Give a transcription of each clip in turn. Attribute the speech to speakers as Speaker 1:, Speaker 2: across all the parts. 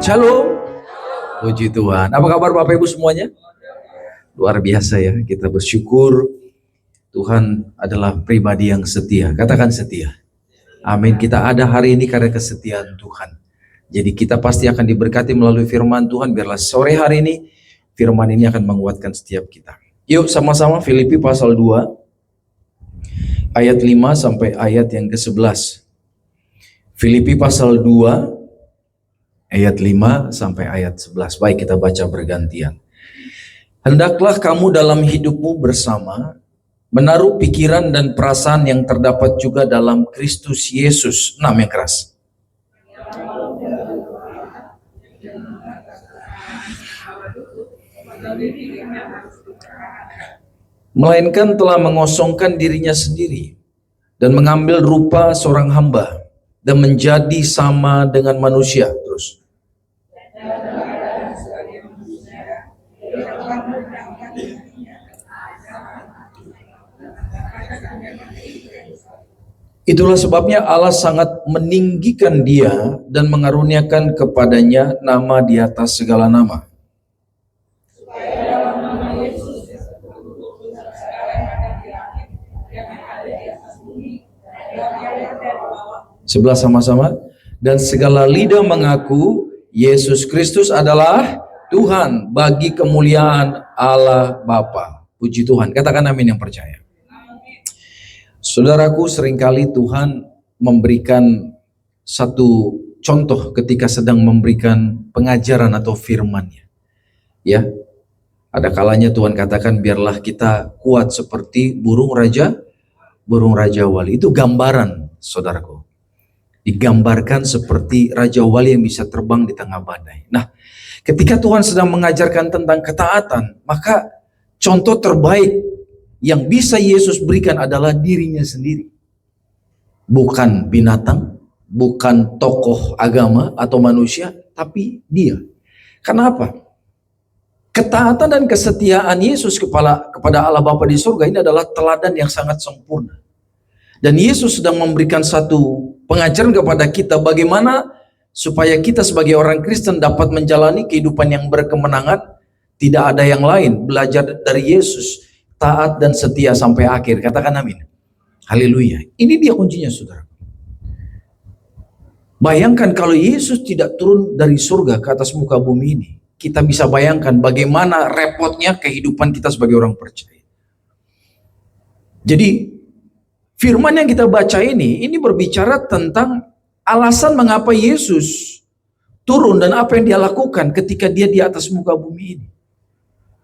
Speaker 1: Shalom. Puji Tuhan. Apa kabar Bapak Ibu semuanya? Luar biasa ya, kita bersyukur Tuhan adalah pribadi yang setia. Katakan setia. Amin. Kita ada hari ini karena kesetiaan Tuhan. Jadi kita pasti akan diberkati melalui firman Tuhan. Biarlah sore hari ini firman ini akan menguatkan setiap kita. Yuk sama-sama Filipi pasal 2 ayat 5 sampai ayat yang ke-11. Filipi pasal 2 ayat 5 sampai ayat 11. Baik, kita baca bergantian. Hendaklah kamu dalam hidupmu bersama menaruh pikiran dan perasaan yang terdapat juga dalam Kristus Yesus. Yang keras. Melainkan telah mengosongkan dirinya sendiri dan mengambil rupa seorang hamba dan menjadi sama dengan manusia. Terus. Itulah sebabnya Allah sangat meninggikan dia dan mengaruniakan kepadanya nama di atas segala nama. Sebelah sama-sama. Dan segala lidah mengaku Yesus Kristus adalah Tuhan bagi kemuliaan Allah Bapa. Puji Tuhan. Katakan amin yang percaya. Saudaraku, seringkali Tuhan memberikan satu contoh ketika sedang memberikan pengajaran atau firman-Nya. Ya, ada kalanya Tuhan katakan biarlah kita kuat seperti burung raja wali. Itu gambaran, saudaraku. Digambarkan seperti raja wali yang bisa terbang di tengah badai. Nah, ketika Tuhan sedang mengajarkan tentang ketaatan, maka contoh terbaik yang bisa Yesus berikan adalah dirinya sendiri. Bukan binatang, bukan tokoh agama atau manusia, tapi dia. Kenapa? Ketaatan dan kesetiaan Yesus kepada Allah Bapa di surga ini adalah teladan yang sangat sempurna. Dan Yesus sedang memberikan satu pengajaran kepada kita bagaimana supaya kita sebagai orang Kristen dapat menjalani kehidupan yang berkemenangan. Tidak ada yang lain, belajar dari Yesus. Taat dan setia sampai akhir. Katakan amin. Haleluya. Ini dia kuncinya, saudara. Bayangkan kalau Yesus tidak turun dari surga ke atas muka bumi ini. Kita bisa bayangkan bagaimana repotnya kehidupan kita sebagai orang percaya. Jadi firman yang kita baca ini berbicara tentang alasan mengapa Yesus turun dan apa yang dia lakukan ketika dia di atas muka bumi ini.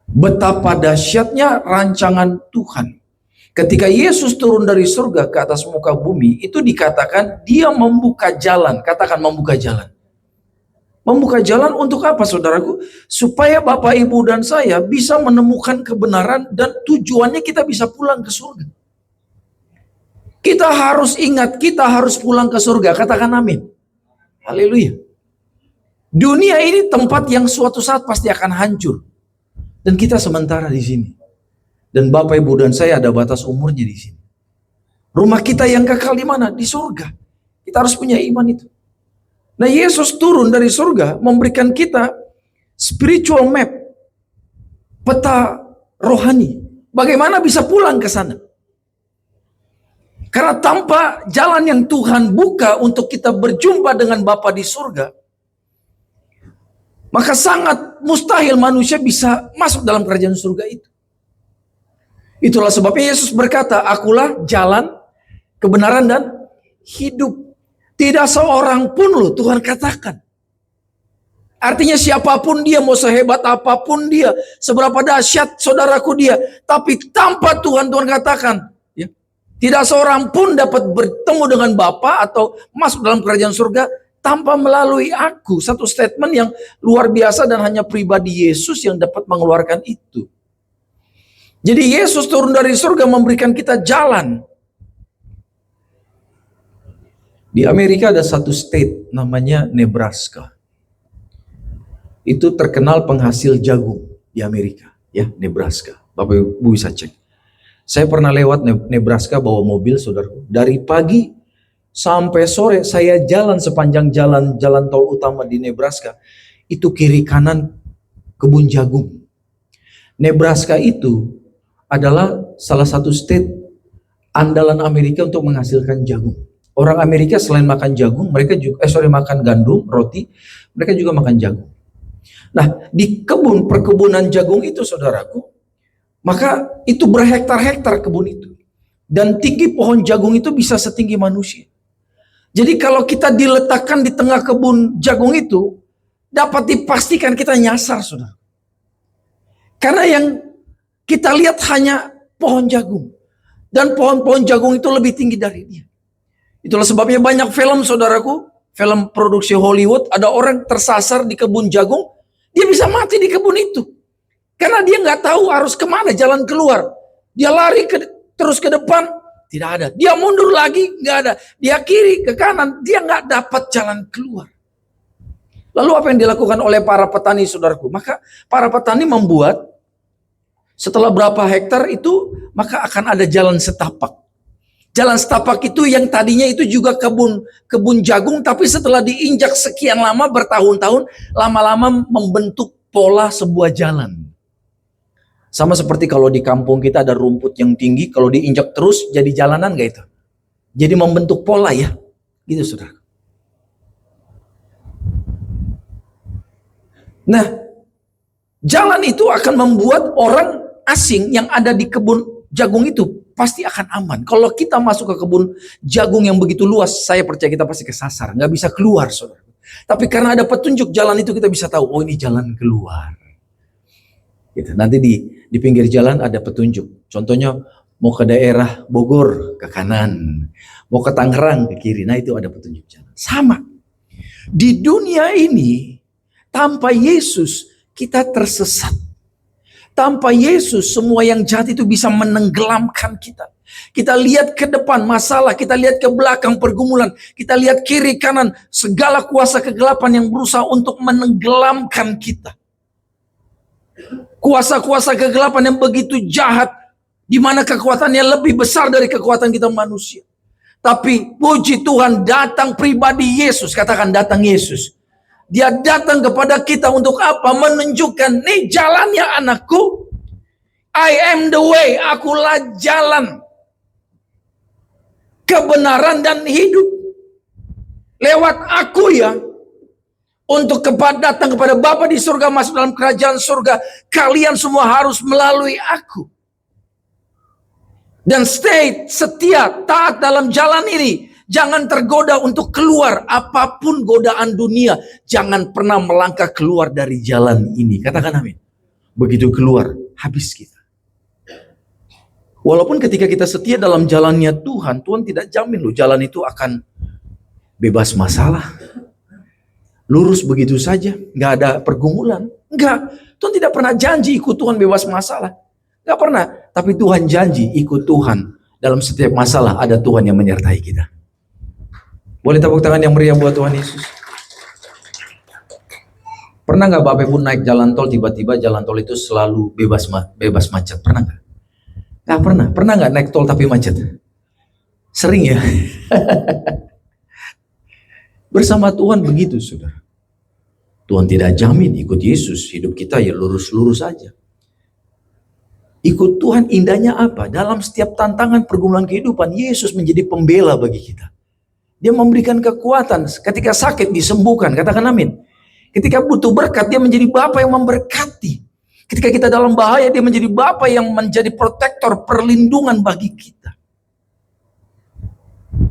Speaker 1: Betapa dahsyatnya rancangan Tuhan. Ketika Yesus turun dari surga ke atas muka bumi, itu dikatakan dia membuka jalan. Katakan membuka jalan. Membuka jalan untuk apa, saudaraku? Supaya Bapak, Ibu, dan saya bisa menemukan kebenaran dan tujuannya kita bisa pulang ke surga. Kita harus ingat, kita harus pulang ke surga. Katakan amin. Haleluya. Dunia ini tempat yang suatu saat pasti akan hancur. Dan kita sementara di sini. Dan Bapak, Ibu, dan saya ada batas umurnya di sini. Rumah kita yang kekal di mana? Di surga. Kita harus punya iman itu. Nah, Yesus turun dari surga memberikan kita spiritual map, peta rohani. Bagaimana bisa pulang ke sana? Karena tanpa jalan yang Tuhan buka untuk kita berjumpa dengan Bapa di surga, maka sangat mustahil manusia bisa masuk dalam kerajaan surga itu. Itulah sebabnya Yesus berkata, akulah jalan, kebenaran, dan hidup. Tidak seorang pun loh Tuhan katakan. Artinya siapapun dia, mau sehebat apapun dia, seberapa dahsyat saudaraku dia, tapi tanpa Tuhan katakan, ya, tidak seorang pun dapat bertemu dengan Bapa atau masuk dalam kerajaan surga tanpa melalui aku. Satu statement yang luar biasa dan hanya pribadi Yesus yang dapat mengeluarkan itu. Jadi Yesus turun dari surga memberikan kita jalan. Di Amerika ada satu state namanya Nebraska. Itu terkenal penghasil jagung di Amerika, ya, Nebraska. Bapak Ibu bisa cek. Saya pernah lewat Nebraska bawa mobil, saudaraku. Dari pagi sampai sore saya jalan sepanjang jalan tol utama di Nebraska. itu kiri kanan kebun jagung. Nebraska itu adalah salah satu state andalan Amerika untuk menghasilkan jagung. Orang Amerika selain makan jagung, mereka juga makan gandum, roti, mereka juga makan jagung. Nah, di perkebunan jagung itu, saudaraku, maka itu berhektar-hektar kebun itu. Dan tinggi pohon jagung itu bisa setinggi manusia. Jadi kalau kita diletakkan di tengah kebun jagung itu, dapat dipastikan kita nyasar, saudara. Karena yang kita lihat hanya pohon jagung. Dan pohon-pohon jagung itu lebih tinggi dari dia. Itulah sebabnya banyak film, saudaraku, film produksi Hollywood, ada orang tersasar di kebun jagung, dia bisa mati di kebun itu. Karena dia nggak tahu harus kemana jalan keluar. Dia lari terus ke depan, tidak ada. Dia mundur lagi, nggak ada. Dia kiri, ke kanan, dia nggak dapat jalan keluar. Lalu apa yang dilakukan oleh para petani, saudaraku? Maka para petani membuat, setelah berapa hektar itu, maka akan ada jalan setapak. Jalan setapak itu yang tadinya itu juga kebun jagung, tapi setelah diinjak sekian lama, bertahun-tahun, lama-lama membentuk pola sebuah jalan. Sama seperti kalau di kampung kita ada rumput yang tinggi, kalau diinjak terus jadi jalanan gak itu? Jadi membentuk pola ya, gitu saudara. Nah, jalan itu akan membuat orang asing yang ada di kebun jagung itu pasti akan aman. Kalau kita masuk ke kebun jagung yang begitu luas, saya percaya kita pasti kesasar, nggak bisa keluar, saudara. Tapi karena ada petunjuk jalan itu, kita bisa tahu, oh ini jalan keluar. Gitu. Nanti di pinggir jalan ada petunjuk. Contohnya mau ke daerah Bogor ke kanan, mau ke Tangerang ke kiri. Nah itu ada petunjuk jalan. Sama. Di dunia ini tanpa Yesus kita tersesat. Tanpa Yesus, semua yang jahat itu bisa menenggelamkan kita. Kita lihat ke depan masalah, kita lihat ke belakang pergumulan, kita lihat kiri kanan, segala kuasa kegelapan yang berusaha untuk menenggelamkan kita. Kuasa-kuasa kegelapan yang begitu jahat, di mana kekuatannya lebih besar dari kekuatan kita manusia. Tapi puji Tuhan, datang pribadi Yesus, katakan datang Yesus. Dia datang kepada kita untuk apa? Menunjukkan, nih jalannya anakku. I am the way, akulah jalan, kebenaran dan hidup. Lewat aku ya, untuk datang kepada Bapa di surga, masuk dalam kerajaan surga. Kalian semua harus melalui aku. Dan stay setia, taat dalam jalan ini. Jangan tergoda untuk keluar apapun godaan dunia. Jangan pernah melangkah keluar dari jalan ini. Katakan amin. Begitu keluar, habis kita. Walaupun ketika kita setia dalam jalannya Tuhan, Tuhan tidak jamin loh jalan itu akan bebas masalah. Lurus begitu saja, nggak ada pergumulan. Enggak, Tuhan tidak pernah janji ikut Tuhan bebas masalah. Nggak pernah, tapi Tuhan janji ikut Tuhan. Dalam setiap masalah ada Tuhan yang menyertai kita. Boleh tepuk tangan yang meriah buat Tuhan Yesus. Pernah nggak Bapak Ibu naik jalan tol, tiba-tiba jalan tol itu selalu bebas macet? Pernah nggak? Nggak pernah. Pernah nggak naik tol tapi macet? Sering ya. Bersama Tuhan begitu, saudara. Tuhan tidak jamin ikut Yesus, hidup kita ya lurus-lurus saja. Ikut Tuhan indahnya apa? Dalam setiap tantangan pergumulan kehidupan, Yesus menjadi pembela bagi kita. Dia memberikan kekuatan. Ketika sakit disembuhkan, katakan amin. Ketika butuh berkat, dia menjadi Bapa yang memberkati. Ketika kita dalam bahaya, dia menjadi Bapa yang menjadi protektor, perlindungan bagi kita.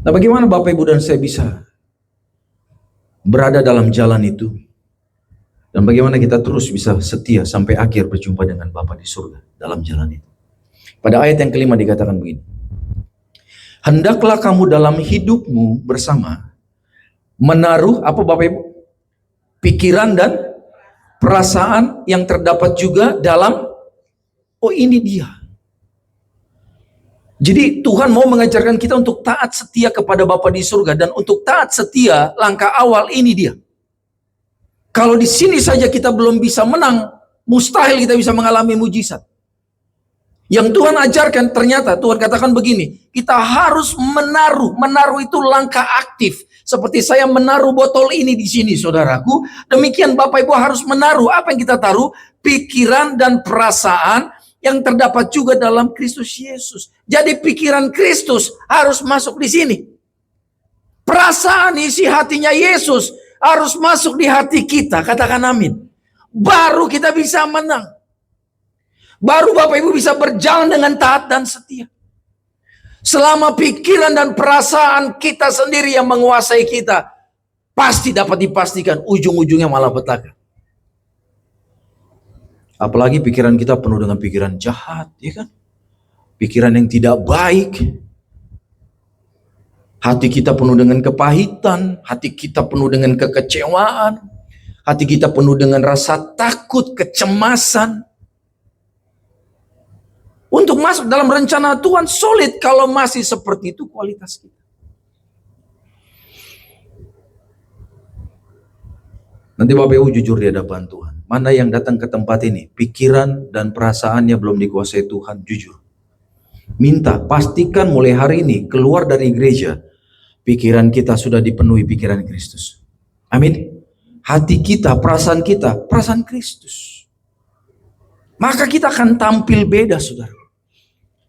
Speaker 1: Nah, bagaimana Bapak Ibu dan saya bisa berada dalam jalan itu? Dan bagaimana kita terus bisa setia sampai akhir berjumpa dengan Bapa di surga dalam jalan itu? Pada ayat yang kelima dikatakan begini. Hendaklah kamu dalam hidupmu bersama menaruh apa Bapak Ibu? Pikiran dan perasaan yang terdapat juga dalam, oh ini dia. Jadi Tuhan mau mengajarkan kita untuk taat setia kepada Bapa di surga. Dan untuk taat setia, langkah awal ini dia. Kalau di sini saja kita belum bisa menang, mustahil kita bisa mengalami mujizat. Yang Tuhan ajarkan ternyata Tuhan katakan begini, kita harus menaruh. Menaruh itu langkah aktif. Seperti saya menaruh botol ini di sini, saudaraku. Demikian Bapak Ibu harus menaruh. Apa yang kita taruh? Pikiran dan perasaan yang terdapat juga dalam Kristus Yesus. Jadi pikiran Kristus harus masuk di sini. Perasaan isi hatinya Yesus harus masuk di hati kita. Katakan amin. Baru kita bisa menang. Baru Bapak Ibu bisa berjalan dengan taat dan setia. Selama pikiran dan perasaan kita sendiri yang menguasai kita, pasti dapat dipastikan ujung-ujungnya malah petaka. Apalagi pikiran kita penuh dengan pikiran jahat, ya kan? Pikiran yang tidak baik. Hati kita penuh dengan kepahitan, hati kita penuh dengan kekecewaan, hati kita penuh dengan rasa takut, kecemasan. Untuk masuk dalam rencana Tuhan sulit kalau masih seperti itu kualitas kita. Nanti Bapak Ibu jujur di hadapan Tuhan. Mana yang datang ke tempat ini, pikiran dan perasaannya belum dikuasai Tuhan, jujur. Minta, pastikan mulai hari ini keluar dari gereja, pikiran kita sudah dipenuhi pikiran Kristus. Amin. Hati kita, perasaan Kristus. Maka kita akan tampil beda, saudara.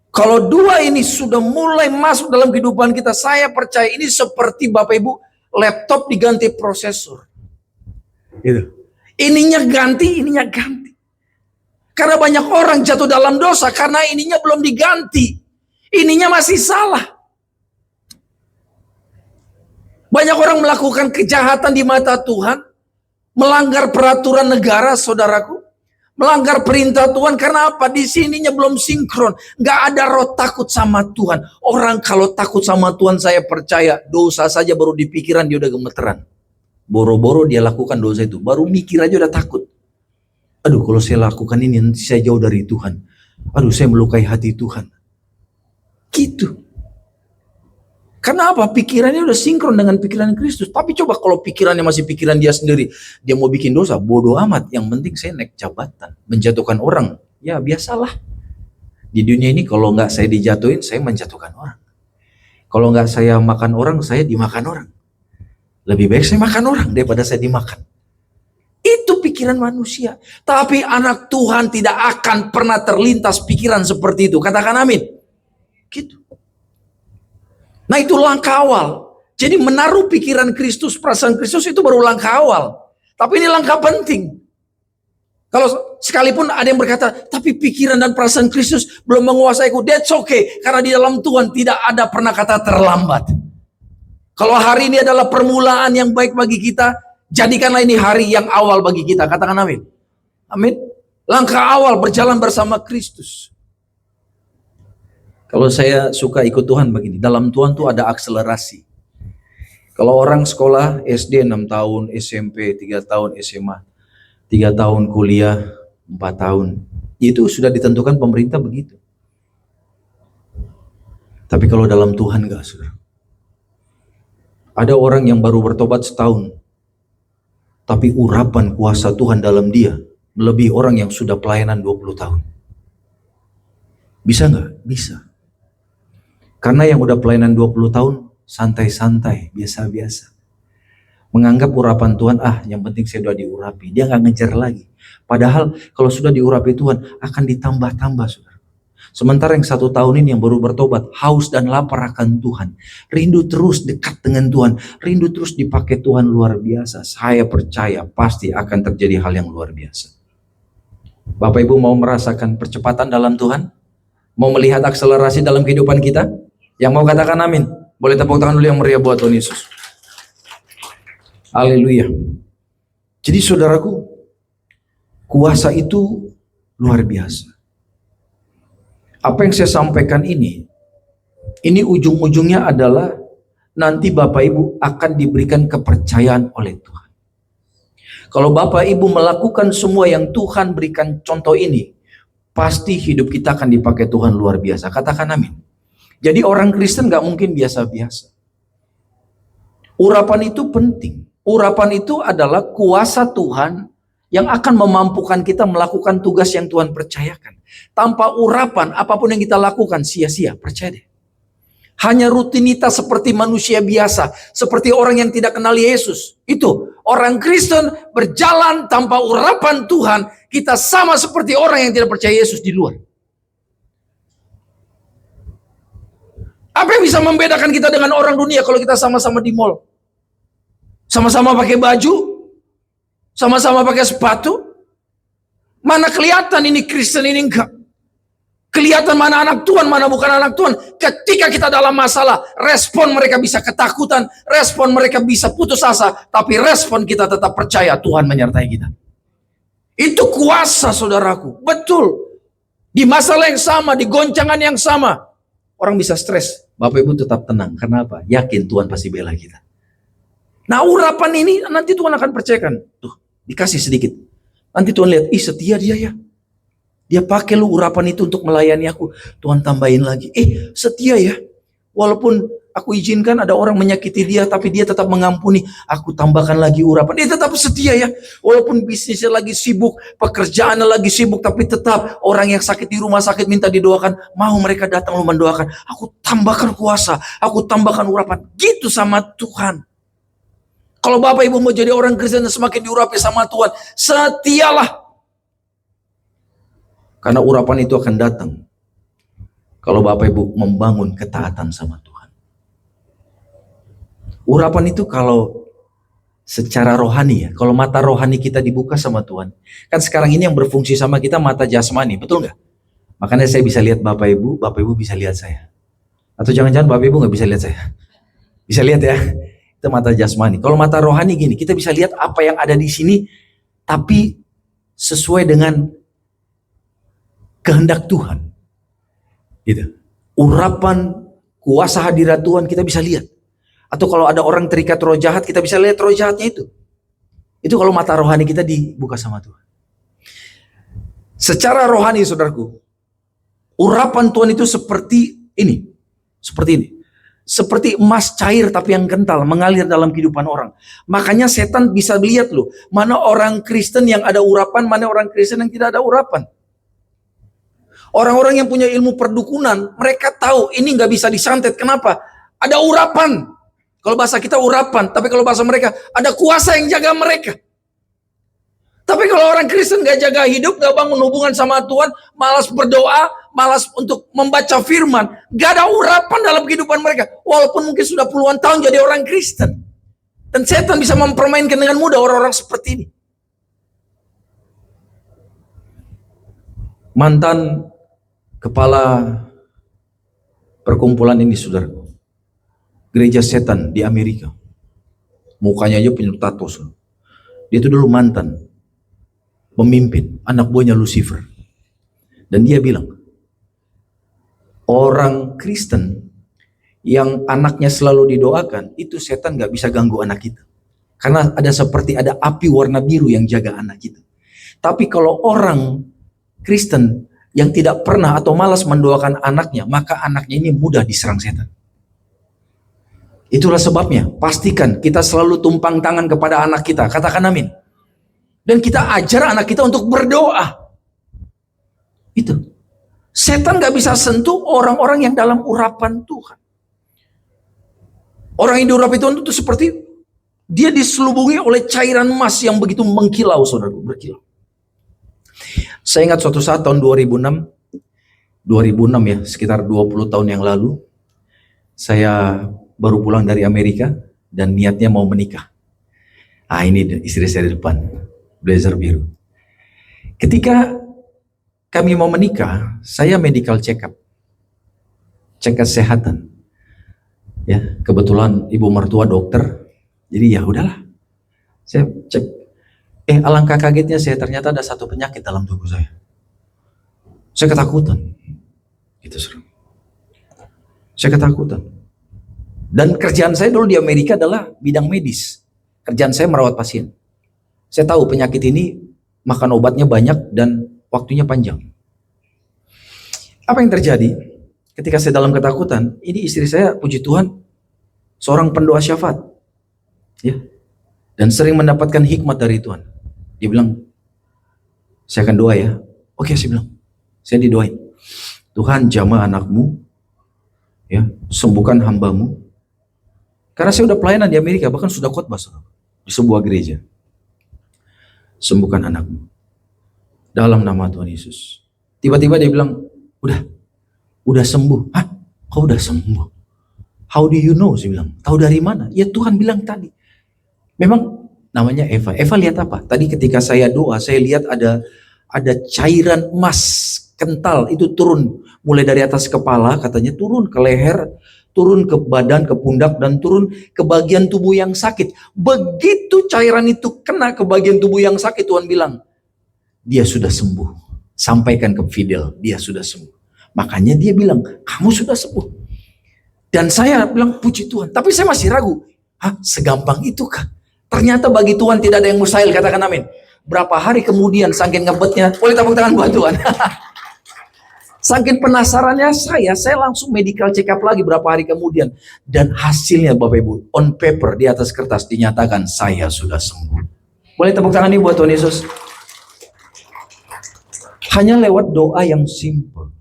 Speaker 1: Kalau dua ini sudah mulai masuk dalam kehidupan kita, saya percaya ini seperti Bapak Ibu, laptop diganti prosesor. Gitu. Ininya ganti. Karena banyak orang jatuh dalam dosa karena ininya belum diganti. Ininya masih salah. Banyak orang melakukan kejahatan di mata Tuhan, melanggar peraturan negara, saudaraku. Melanggar perintah Tuhan karena apa? Di sininya belum sinkron. Gak ada roh takut sama Tuhan. Orang kalau takut sama Tuhan, saya percaya dosa saja baru di pikiran dia udah gemeteran. Boro-boro dia lakukan dosa itu. Baru mikir aja udah takut. Aduh, kalau saya lakukan ini nanti saya jauh dari Tuhan. Aduh, saya melukai hati Tuhan. Gitu. Karena apa? Pikirannya udah sinkron dengan pikiran Kristus. Tapi coba kalau pikirannya masih pikiran dia sendiri. Dia mau bikin dosa, bodoh amat. Yang penting saya naik jabatan. Menjatuhkan orang. Ya biasalah. Di dunia ini kalau nggak saya dijatuhin, saya menjatuhkan orang. Kalau nggak saya makan orang, saya dimakan orang. Lebih baik saya makan orang daripada saya dimakan. Itu pikiran manusia. Tapi anak Tuhan tidak akan pernah terlintas pikiran seperti itu. Katakan amin. Gitu. Nah itu langkah awal. Jadi menaruh pikiran Kristus, perasaan Kristus itu baru langkah awal. Tapi ini langkah penting. Kalau sekalipun ada yang berkata, tapi pikiran dan perasaan Kristus belum menguasaiku. That's okay. Karena di dalam Tuhan tidak ada pernah kata terlambat. Kalau hari ini adalah permulaan yang baik bagi kita, jadikanlah ini hari yang awal bagi kita. Katakan amin. Amin. Langkah awal berjalan bersama Kristus. Kalau saya suka ikut Tuhan begini, dalam Tuhan tuh ada akselerasi. Kalau orang sekolah SD 6 tahun, SMP 3 tahun, SMA 3 tahun, kuliah 4 tahun, itu sudah ditentukan pemerintah begitu. Tapi kalau dalam Tuhan enggak, saudara. Ada orang yang baru bertobat setahun, tapi urapan kuasa Tuhan dalam dia melebihi orang yang sudah pelayanan 20 tahun. Bisa enggak? Bisa. Karena yang udah pelayanan 20 tahun, santai-santai, biasa-biasa. Menganggap urapan Tuhan, yang penting saya udah diurapi. Dia nggak ngejar lagi. Padahal kalau sudah diurapi Tuhan, akan ditambah-tambah, saudara. Sementara yang 1 tahun ini yang baru bertobat, haus dan lapar akan Tuhan. Rindu terus dekat dengan Tuhan. Rindu terus dipakai Tuhan luar biasa. Saya percaya pasti akan terjadi hal yang luar biasa. Bapak Ibu mau merasakan percepatan dalam Tuhan? Mau melihat akselerasi dalam kehidupan kita? Yang mau katakan amin. Boleh tepuk tangan dulu yang meriah buat Tuhan Yesus. Haleluya. Jadi saudaraku, kuasa itu luar biasa. Apa yang saya sampaikan ini ujung-ujungnya adalah nanti Bapak Ibu akan diberikan kepercayaan oleh Tuhan. Kalau Bapak Ibu melakukan semua yang Tuhan berikan contoh ini, pasti hidup kita akan dipakai Tuhan luar biasa. Katakan amin. Jadi orang Kristen gak mungkin biasa-biasa. Urapan itu penting. Urapan itu adalah kuasa Tuhan yang akan memampukan kita melakukan tugas yang Tuhan percayakan. Tanpa urapan, apapun yang kita lakukan sia-sia, percaya deh. Hanya rutinitas seperti manusia biasa, seperti orang yang tidak kenal Yesus. Itu, orang Kristen berjalan tanpa urapan Tuhan, kita sama seperti orang yang tidak percaya Yesus di luar. Apa yang bisa membedakan kita dengan orang dunia kalau kita sama-sama di mall? Sama-sama pakai baju? Sama-sama pakai sepatu? Mana kelihatan ini Kristen, ini enggak? Kelihatan mana anak Tuhan, mana bukan anak Tuhan. Ketika kita dalam masalah, respon mereka bisa ketakutan, respon mereka bisa putus asa, tapi respon kita tetap percaya Tuhan menyertai kita. Itu kuasa, saudaraku. Betul. Di masalah yang sama, di goncangan yang sama, orang bisa stres. Bapak Ibu tetap tenang. Kenapa? Yakin Tuhan pasti bela kita. Nah, urapan ini nanti Tuhan akan percayakan. Tuh, dikasih sedikit. Nanti Tuhan lihat, ih setia dia ya. Dia pakai lu urapan itu untuk melayani aku. Tuhan tambahin lagi. Setia ya. Walaupun aku izinkan ada orang menyakiti dia, tapi dia tetap mengampuni. Aku tambahkan lagi urapan. Dia tetap setia ya. Walaupun bisnisnya lagi sibuk, pekerjaannya lagi sibuk, tapi tetap orang yang sakit di rumah sakit minta didoakan. Mau mereka datang lu mendoakan. Aku tambahkan kuasa. Aku tambahkan urapan. Gitu sama Tuhan. Kalau Bapak Ibu mau jadi orang Kristen yang semakin diurapi sama Tuhan, setialah. Karena urapan itu akan datang kalau Bapak Ibu membangun ketaatan sama Tuhan. Urapan itu kalau secara rohani ya, kalau mata rohani kita dibuka sama Tuhan. Kan sekarang ini yang berfungsi sama kita mata jasmani, betul nggak? Makanya saya bisa lihat Bapak Ibu bisa lihat saya. Atau jangan-jangan Bapak Ibu nggak bisa lihat saya? Bisa lihat ya, itu mata jasmani. Kalau mata rohani gini, kita bisa lihat apa yang ada di sini, tapi sesuai dengan kehendak Tuhan. Gitu. Urapan kuasa hadirat Tuhan kita bisa lihat. Atau kalau ada orang terikat roh jahat, kita bisa lihat roh jahatnya itu. Itu kalau mata rohani kita dibuka sama Tuhan. Secara rohani, saudaraku, urapan Tuhan itu seperti ini. Seperti ini. Seperti emas cair tapi yang kental, mengalir dalam kehidupan orang. Makanya setan bisa lihat loh, mana orang Kristen yang ada urapan, mana orang Kristen yang tidak ada urapan. Orang-orang yang punya ilmu perdukunan, mereka tahu ini nggak bisa disantet. Kenapa? Ada urapan. Kalau bahasa kita urapan, tapi kalau bahasa mereka ada kuasa yang jaga mereka. Tapi kalau orang Kristen nggak jaga hidup, nggak bangun hubungan sama Tuhan, malas berdoa, malas untuk membaca firman, nggak ada urapan dalam kehidupan mereka. Walaupun mungkin sudah puluhan tahun jadi orang Kristen. Dan setan bisa mempermainkan dengan mudah orang-orang seperti ini. Mantan kepala perkumpulan ini, saudaraku, gereja setan di Amerika, mukanya aja penuh tato. Dia itu dulu mantan pemimpin anak buahnya Lucifer, dan dia bilang orang Kristen yang anaknya selalu didoakan itu setan gak bisa ganggu anak kita, karena ada api warna biru yang jaga anak kita. Tapi kalau orang Kristen yang tidak pernah atau malas mendoakan anaknya, maka anaknya ini mudah diserang setan. Itulah sebabnya, pastikan kita selalu tumpang tangan kepada anak kita. Katakan amin. Dan kita ajar anak kita untuk berdoa. Itu. Setan gak bisa sentuh orang-orang yang dalam urapan Tuhan. Orang yang diurapi Tuhan itu seperti dia diselubungi oleh cairan emas yang begitu mengkilau, saudaraku, berkilau. Saya ingat suatu saat tahun 2006 ya, sekitar 20 tahun yang lalu, saya baru pulang dari Amerika dan niatnya mau menikah. Ini istri saya di depan, blazer biru. Ketika kami mau menikah, saya medical check up, cek kesehatan. Ya, kebetulan ibu mertua dokter, jadi ya udahlah. Saya cek. Alangkah kagetnya saya, ternyata ada satu penyakit dalam tubuh saya. Saya ketakutan. Itu seru. Saya ketakutan. Dan kerjaan saya dulu di Amerika adalah bidang medis. Kerjaan saya merawat pasien. Saya tahu penyakit ini makan obatnya banyak dan waktunya panjang. Apa yang terjadi? Ketika saya dalam ketakutan, ini istri saya, puji Tuhan, seorang pendoa syafaat. Ya. Dan sering mendapatkan hikmat dari Tuhan. Dia bilang, Saya akan doa ya. Oke, saya bilang. Saya didoain. Tuhan, jamah anakmu, ya, sembuhkan hambamu. Karena saya udah pelayanan di Amerika, bahkan sudah khotbah di sebuah gereja. Sembuhkan anakmu dalam nama Tuhan Yesus. Tiba-tiba dia bilang, udah sembuh. Hah? Kau udah sembuh? How do you know? Saya bilang, tahu dari mana? Ya Tuhan bilang tadi. Memang namanya Eva. Eva lihat apa? Tadi ketika saya doa, saya lihat ada cairan emas kental itu turun mulai dari atas kepala, katanya turun ke leher, turun ke badan, ke pundak, dan turun ke bagian tubuh yang sakit. Begitu cairan itu kena ke bagian tubuh yang sakit, Tuhan bilang, dia sudah sembuh. Sampaikan ke Fidel, dia sudah sembuh. Makanya dia bilang, kamu sudah sembuh. Dan saya bilang, puji Tuhan. Tapi saya masih ragu. Hah, segampang itu kah? Ternyata bagi Tuhan tidak ada yang mustahil, katakan amin. Berapa hari kemudian, saking ngebetnya, boleh tepuk tangan buat Tuhan. Saking penasarannya saya langsung medical check up lagi berapa hari kemudian. Dan hasilnya Bapak Ibu, on paper, di atas kertas dinyatakan saya sudah sembuh. Boleh tepuk tangan nih buat Tuhan Yesus. Hanya lewat doa yang simple.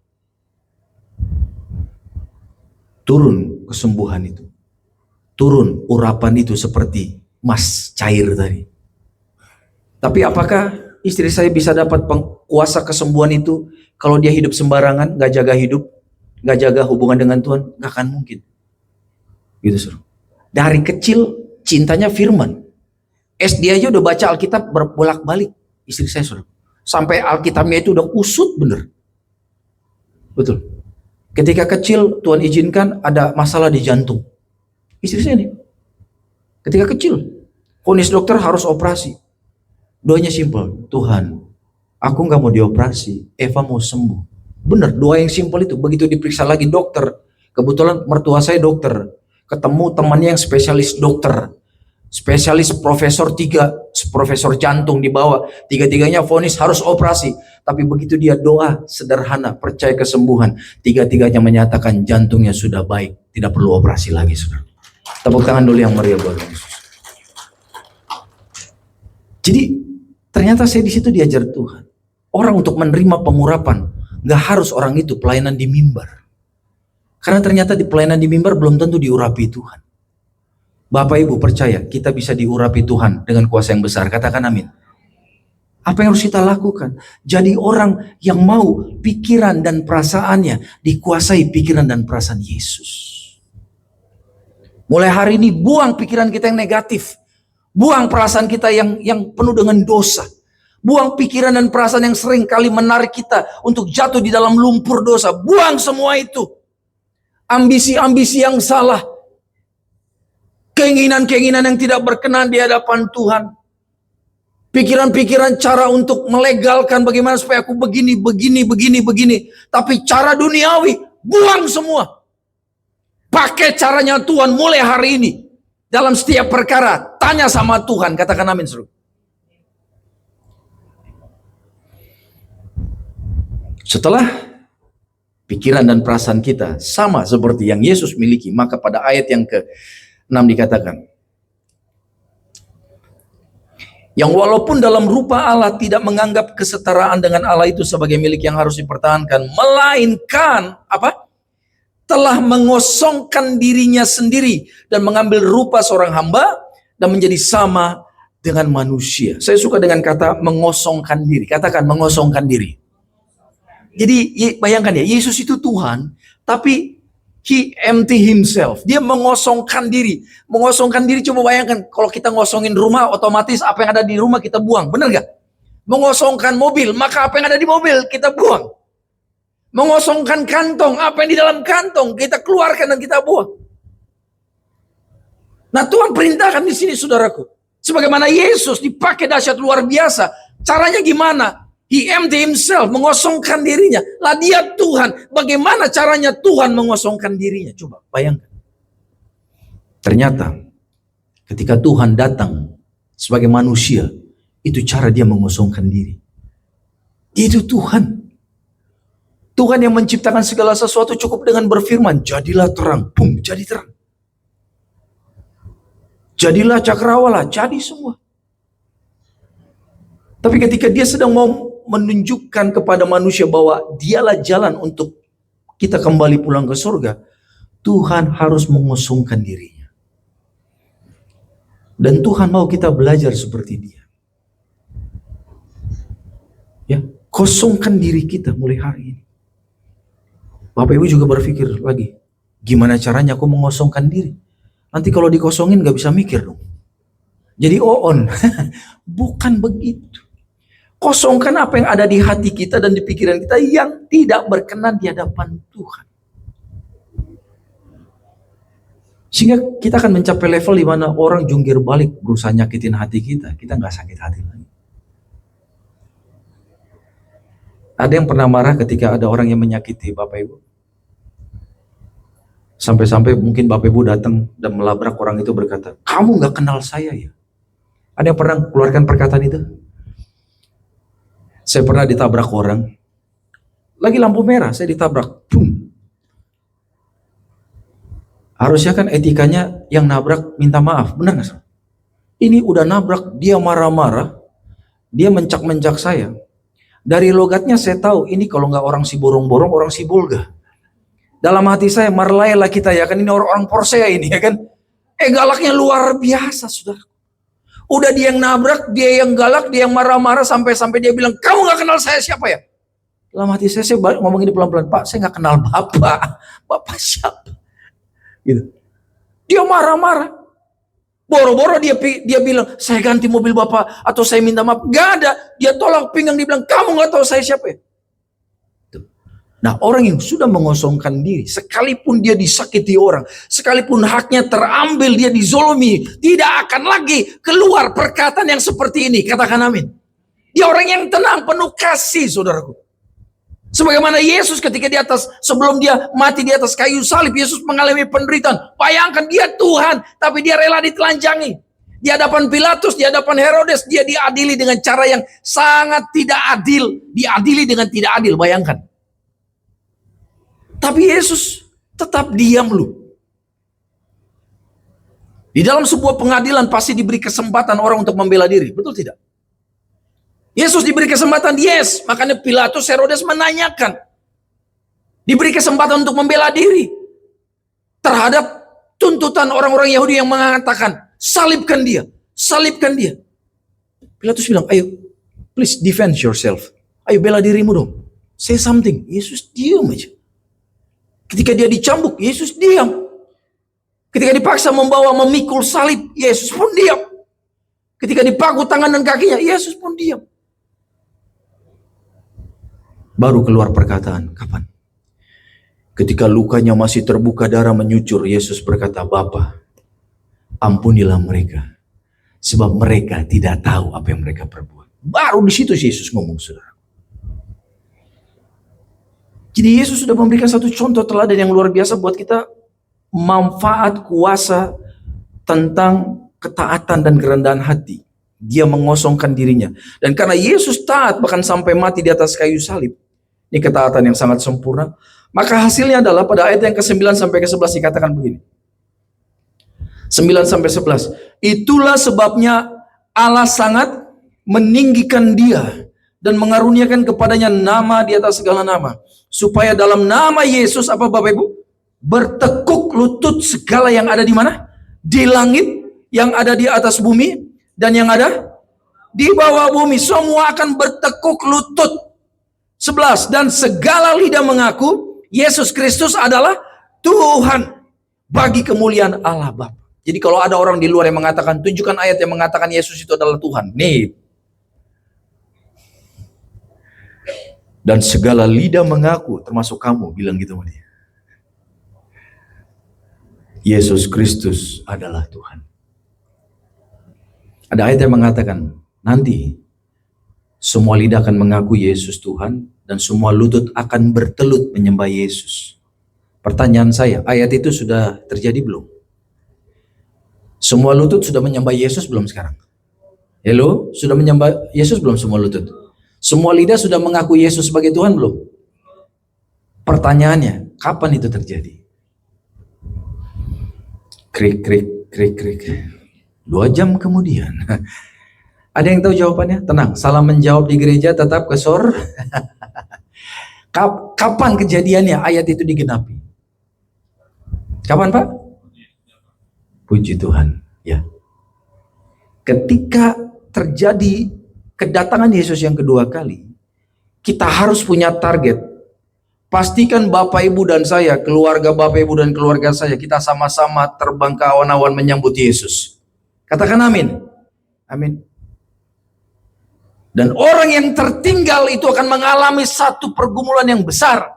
Speaker 1: Turun kesembuhan itu. Turun urapan itu seperti emas cair tadi. Tapi apakah istri saya bisa dapat kuasa kesembuhan itu kalau dia hidup sembarangan, gak jaga hidup, gak jaga hubungan dengan Tuhan? Gak akan mungkin. Gitu suruh. Dari kecil cintanya firman. SD aja udah baca Alkitab berbolak-balik. Istri saya suruh. Sampai Alkitabnya itu udah kusut bener. Betul. Ketika kecil Tuhan izinkan ada masalah di jantung. Istri saya nih. Ketika kecil, vonis dokter harus operasi. Doanya simpel, Tuhan, aku nggak mau dioperasi, Eva mau sembuh. Bener, doa yang simpel itu. Begitu diperiksa lagi dokter, kebetulan mertua saya dokter, ketemu temannya yang spesialis dokter, spesialis profesor jantung di bawah, tiga-tiganya vonis harus operasi. Tapi begitu dia doa sederhana, percaya kesembuhan, tiga-tiganya menyatakan jantungnya sudah baik, tidak perlu operasi lagi, saudara. Tepuk tangan dulu yang meriah buat Yesus. Jadi ternyata saya di situ diajar Tuhan. Orang untuk menerima pengurapan, nggak harus orang itu pelayanan di mimbar. Karena ternyata di pelayanan di mimbar belum tentu diurapi Tuhan. Bapak Ibu percaya kita bisa diurapi Tuhan dengan kuasa yang besar. Katakan amin. Apa yang harus kita lakukan? Jadi orang yang mau pikiran dan perasaannya dikuasai pikiran dan perasaan Yesus. Mulai hari ini buang pikiran kita yang negatif. Buang perasaan kita yang penuh dengan dosa. Buang pikiran dan perasaan yang sering kali menarik kita untuk jatuh di dalam lumpur dosa. Buang semua itu. Ambisi-ambisi yang salah. Keinginan-keinginan yang tidak berkenan di hadapan Tuhan. Pikiran-pikiran cara untuk melegalkan bagaimana supaya aku begini. Tapi cara duniawi, buang semua. Pakai caranya Tuhan mulai hari ini. Dalam setiap perkara, tanya sama Tuhan. Katakan amin, saudara. Setelah pikiran dan perasaan kita sama seperti yang Yesus miliki, maka pada ayat yang ke-6 dikatakan, yang walaupun dalam rupa Allah tidak menganggap kesetaraan dengan Allah itu sebagai milik yang harus dipertahankan, melainkan apa? Telah mengosongkan dirinya sendiri dan mengambil rupa seorang hamba dan menjadi sama dengan manusia. Saya suka dengan kata mengosongkan diri. Katakan mengosongkan diri. Jadi bayangkan ya, Yesus itu Tuhan, tapi He empty himself. Dia mengosongkan diri. Mengosongkan diri, coba bayangkan. Kalau kita ngosongin rumah, otomatis apa yang ada di rumah kita buang. Benar gak? Mengosongkan mobil, maka apa yang ada di mobil kita buang. Mengosongkan kantong, apa yang di dalam kantong kita keluarkan dan kita buang. Nah Tuhan perintahkan di sini saudaraku. Sebagaimana Yesus dipakai dahsyat luar biasa. Caranya gimana? He empty himself, mengosongkan dirinya. Lah dia Tuhan, bagaimana caranya Tuhan mengosongkan dirinya? Coba bayangkan. Ternyata ketika Tuhan datang sebagai manusia, itu cara dia mengosongkan diri. Itu Tuhan. Tuhan yang menciptakan segala sesuatu cukup dengan berfirman, jadilah terang, boom, jadi terang. Jadilah cakrawala, jadi semua. Tapi ketika dia sedang mau menunjukkan kepada manusia bahwa dialah jalan untuk kita kembali pulang ke surga, Tuhan harus mengosongkan dirinya. Dan Tuhan mau kita belajar seperti Dia. Ya, kosongkan diri kita mulai hari ini. Bapak Ibu juga berpikir lagi, gimana caranya aku mengosongkan diri? Nanti kalau dikosongin gak bisa mikir dong. Jadi on. Bukan begitu. Kosongkan apa yang ada di hati kita dan di pikiran kita yang tidak berkenan di hadapan Tuhan. Sehingga kita akan mencapai level di mana orang jungkir balik berusaha nyakitin hati kita gak sakit hati lagi. Ada yang pernah marah ketika ada orang yang menyakiti Bapak Ibu? Sampai-sampai mungkin Bapak Ibu datang dan melabrak orang itu berkata, kamu gak kenal saya ya? Ada yang pernah keluarkan perkataan itu? Saya pernah ditabrak orang. Lagi lampu merah, saya ditabrak. Boom. Harusnya kan etikanya yang nabrak minta maaf, benar gak? Ini udah nabrak, dia marah-marah, dia mencak-mencak saya. Dari logatnya saya tahu, ini kalau nggak orang si borong-borong, orang si bolga. Dalam hati saya, marlailah kita ya kan, ini orang-orang Porsche ini ya kan. Galaknya luar biasa, saudara. Udah dia yang nabrak, dia yang galak, dia yang marah-marah, sampai-sampai dia bilang, kamu nggak kenal saya siapa ya? Dalam hati saya balik ngomong ini pelan-pelan, Pak, saya nggak kenal Bapak. Bapak siapa? Gitu. Dia marah-marah. Boro-boro dia bilang, saya ganti mobil Bapak, atau saya minta maaf. Gak ada. Dia tolak pinggang, dia bilang, kamu gak tahu saya siapa ya? Nah, orang yang sudah mengosongkan diri, sekalipun dia disakiti orang, sekalipun haknya terambil, dia dizolimi, tidak akan lagi keluar perkataan yang seperti ini. Katakan amin. Dia orang yang tenang, penuh kasih, saudaraku. Sebagaimana Yesus ketika di atas, sebelum dia mati di atas kayu salib, Yesus mengalami penderitaan. Bayangkan dia Tuhan, tapi dia rela ditelanjangi. Di hadapan Pilatus, di hadapan Herodes, dia diadili dengan cara yang sangat tidak adil. Diadili dengan tidak adil, bayangkan. Tapi Yesus tetap diam loh. Di dalam sebuah pengadilan pasti diberi kesempatan orang untuk membela diri, betul tidak? Yesus diberi kesempatan, yes. Makanya Pilatus, Herodes menanyakan. Diberi kesempatan untuk membela diri. Terhadap tuntutan orang-orang Yahudi yang mengatakan, salibkan dia. Salibkan dia. Pilatus bilang, ayo, please defend yourself. Ayo bela dirimu dong. Say something. Yesus diam aja. Ketika dia dicambuk, Yesus diam. Ketika dipaksa memikul salib, Yesus pun diam. Ketika dipaku tangan dan kakinya, Yesus pun diam. Baru keluar perkataan, kapan? Ketika lukanya masih terbuka, darah menyucur, Yesus berkata, Bapa, ampunilah mereka, sebab mereka tidak tahu apa yang mereka perbuat. Baru di situ Yesus ngomong, saudara. Jadi Yesus sudah memberikan satu contoh teladan yang luar biasa buat kita, manfaat kuasa tentang ketaatan dan kerendahan hati. Dia mengosongkan dirinya. Dan karena Yesus taat bahkan sampai mati di atas kayu salib, ini ketaatan yang sangat sempurna, maka hasilnya adalah pada ayat yang ke-9 sampai ke-11 dikatakan begini. 9 sampai 11. Itulah sebabnya Allah sangat meninggikan dia dan mengaruniakan kepadanya nama di atas segala nama, supaya dalam nama Yesus, apa Bapak Ibu? Bertekuk lutut segala yang ada di mana? Di langit, yang ada di atas bumi, dan yang ada di bawah bumi. Semua akan bertekuk lutut. 11. Dan segala lidah mengaku Yesus Kristus adalah Tuhan, bagi kemuliaan Allah Bapa. Jadi kalau ada orang di luar yang mengatakan, tunjukkan ayat yang mengatakan Yesus itu adalah Tuhan. Nih. Dan segala lidah mengaku, termasuk kamu, bilang gitu sama dia. Yesus Kristus adalah Tuhan. Ada ayat yang mengatakan, nanti semua lidah akan mengaku Yesus Tuhan, dan semua lutut akan bertelut menyembah Yesus. Pertanyaan saya, ayat itu sudah terjadi belum? Semua lutut sudah menyembah Yesus belum sekarang? Hello? Sudah menyembah Yesus belum semua lutut? Semua lidah sudah mengaku Yesus sebagai Tuhan belum? Pertanyaannya, kapan itu terjadi? Krik, krik, krik, krik. 2 jam kemudian. Ada yang tahu jawabannya? Tenang, salah menjawab di gereja tetap kesor. Kapan kejadiannya ayat itu digenapi? Kapan, Pak? Puji Tuhan, ya. Ketika terjadi kedatangan Yesus yang kedua kali, kita harus punya target. Pastikan Bapak Ibu dan saya, keluarga Bapak Ibu dan keluarga saya, kita sama-sama terbang ke awan-awan menyambut Yesus. Katakan amin. Amin. Dan orang yang tertinggal itu akan mengalami satu pergumulan yang besar.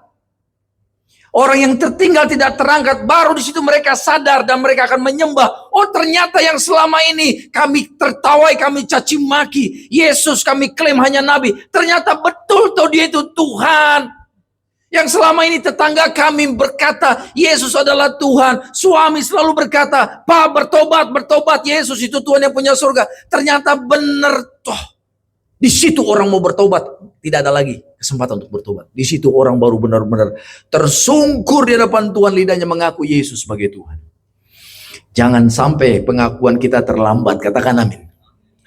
Speaker 1: Orang yang tertinggal tidak terangkat, baru di situ mereka sadar dan mereka akan menyembah. Oh, ternyata yang selama ini kami tertawai, kami caci maki, Yesus kami klaim hanya nabi. Ternyata betul tuh dia itu Tuhan. Yang selama ini tetangga kami berkata, Yesus adalah Tuhan. Suami selalu berkata, Pak bertobat, bertobat, Yesus itu Tuhan yang punya surga. Ternyata benar toh. Di situ orang mau bertobat, tidak ada lagi kesempatan untuk bertobat. Di situ orang baru benar-benar tersungkur di hadapan Tuhan, lidahnya mengaku Yesus sebagai Tuhan. Jangan sampai pengakuan kita terlambat, katakan amin.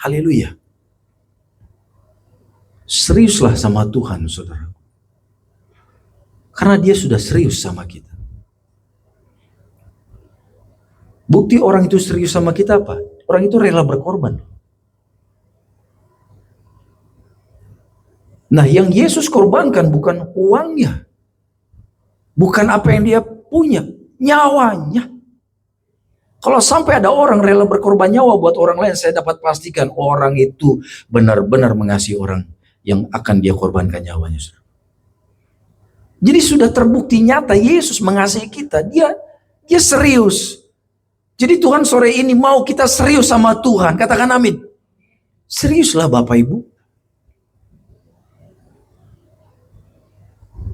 Speaker 1: Haleluya. Seriuslah sama Tuhan, saudara. Karena dia sudah serius sama kita. Bukti orang itu serius sama kita apa? Orang itu rela berkorban. Nah, yang Yesus korbankan bukan uangnya. Bukan apa yang dia punya, nyawanya. Kalau sampai ada orang rela berkorban nyawa buat orang lain, saya dapat pastikan orang itu benar-benar mengasihi orang yang akan dia korbankan nyawanya. Jadi sudah terbukti nyata Yesus mengasihi kita. Dia serius. Jadi Tuhan sore ini mau kita serius sama Tuhan. Katakan amin. Seriuslah Bapak Ibu.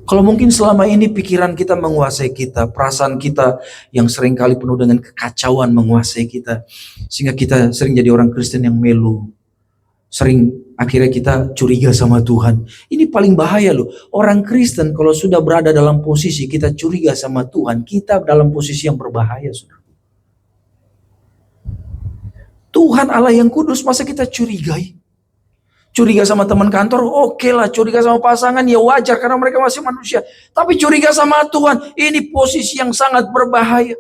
Speaker 1: Kalau mungkin selama ini pikiran kita menguasai kita, perasaan kita yang seringkali penuh dengan kekacauan menguasai kita, sehingga kita sering jadi orang Kristen yang melu. Sering akhirnya kita curiga sama Tuhan. Ini paling bahaya loh. Orang Kristen kalau sudah berada dalam posisi kita curiga sama Tuhan, kita dalam posisi yang berbahaya, saudara. Tuhan Allah yang kudus, masa kita curigai? Curiga sama teman kantor, oke lah. Curiga sama pasangan, ya wajar karena mereka masih manusia. Tapi curiga sama Tuhan, ini posisi yang sangat berbahaya.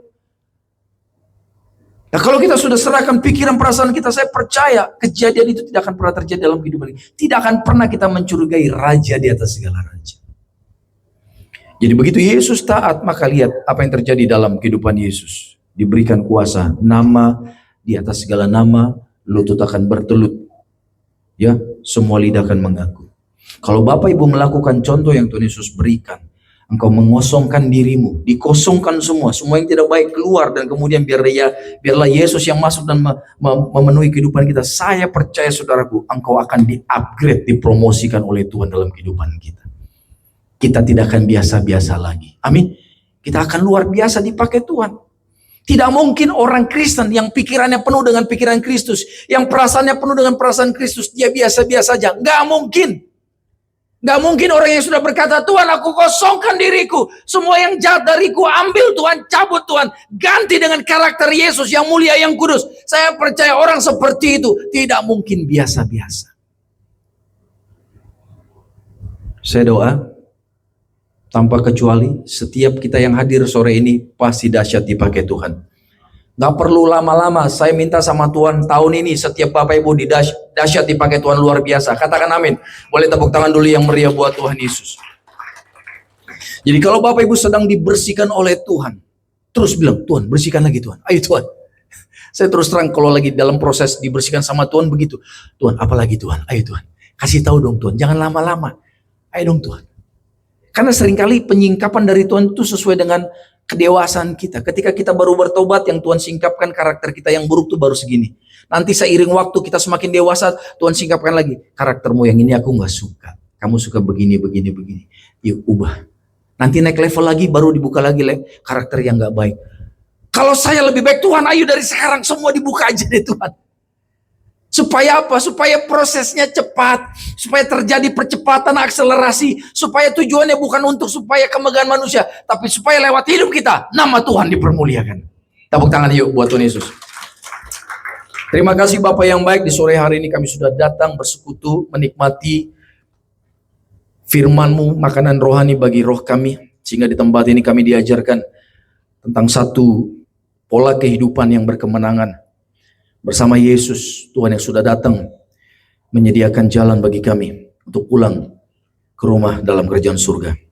Speaker 1: Nah, kalau kita sudah serahkan pikiran perasaan kita, saya percaya kejadian itu tidak akan pernah terjadi dalam kehidupan kita. Tidak akan pernah kita mencurigai raja di atas segala raja. Jadi begitu Yesus taat, maka lihat apa yang terjadi dalam kehidupan Yesus. Diberikan kuasa, nama di atas segala nama, lutut akan bertelut. Ya, semua lidah akan mengaku. Kalau Bapak Ibu melakukan contoh yang Tuhan Yesus berikan, engkau mengosongkan dirimu, dikosongkan semua yang tidak baik keluar, dan kemudian biarlah Yesus yang masuk dan memenuhi kehidupan kita. Saya percaya saudaraku, engkau akan di-upgrade, dipromosikan oleh Tuhan dalam kehidupan kita. Kita tidak akan biasa-biasa lagi. Amin. Kita akan luar biasa dipakai Tuhan. Tidak mungkin orang Kristen yang pikirannya penuh dengan pikiran Kristus, yang perasaannya penuh dengan perasaan Kristus, dia biasa-biasa saja. Nggak mungkin. Nggak mungkin orang yang sudah berkata, Tuhan aku kosongkan diriku, semua yang jahat dariku ambil Tuhan, cabut Tuhan, ganti dengan karakter Yesus yang mulia, yang kudus. Saya percaya orang seperti itu tidak mungkin biasa-biasa. Saya doa, tanpa kecuali setiap kita yang hadir sore ini pasti dahsyat dipakai Tuhan. Gak perlu lama-lama, saya minta sama Tuhan tahun ini setiap Bapak Ibu dahsyat dipakai Tuhan luar biasa. Katakan amin. Boleh tepuk tangan dulu yang meriah buat Tuhan Yesus. Jadi kalau Bapak Ibu sedang dibersihkan oleh Tuhan, terus bilang, Tuhan bersihkan lagi Tuhan. Ayo Tuhan. Saya terus terang kalau lagi dalam proses dibersihkan sama Tuhan begitu. Tuhan apalagi Tuhan, ayo Tuhan. Kasih tahu dong Tuhan, jangan lama-lama. Ayo dong Tuhan. Karena seringkali penyingkapan dari Tuhan itu sesuai dengan kedewasaan kita. Ketika kita baru bertobat, yang Tuhan singkapkan karakter kita yang buruk itu baru segini. Nanti seiring waktu kita semakin dewasa, Tuhan singkapkan lagi. Karaktermu yang ini aku gak suka. Kamu suka begini. Yuk ubah. Nanti naik level lagi, baru dibuka lagi karakter yang gak baik. Kalau saya lebih baik Tuhan, ayo dari sekarang semua dibuka aja deh Tuhan. Supaya apa? Supaya prosesnya cepat, supaya terjadi percepatan, akselerasi, supaya tujuannya bukan untuk supaya kemegahan manusia, tapi supaya lewat hidup kita nama Tuhan dipermuliakan. Tepuk tangan yuk buat Tuhan Yesus. Terima kasih Bapak yang baik, di sore hari ini kami sudah datang bersekutu menikmati firman-Mu, makanan rohani bagi roh kami, sehingga di tempat ini kami diajarkan tentang satu pola kehidupan yang berkemenangan bersama Yesus, Tuhan yang sudah datang menyediakan jalan bagi kami untuk pulang ke rumah dalam kerajaan surga.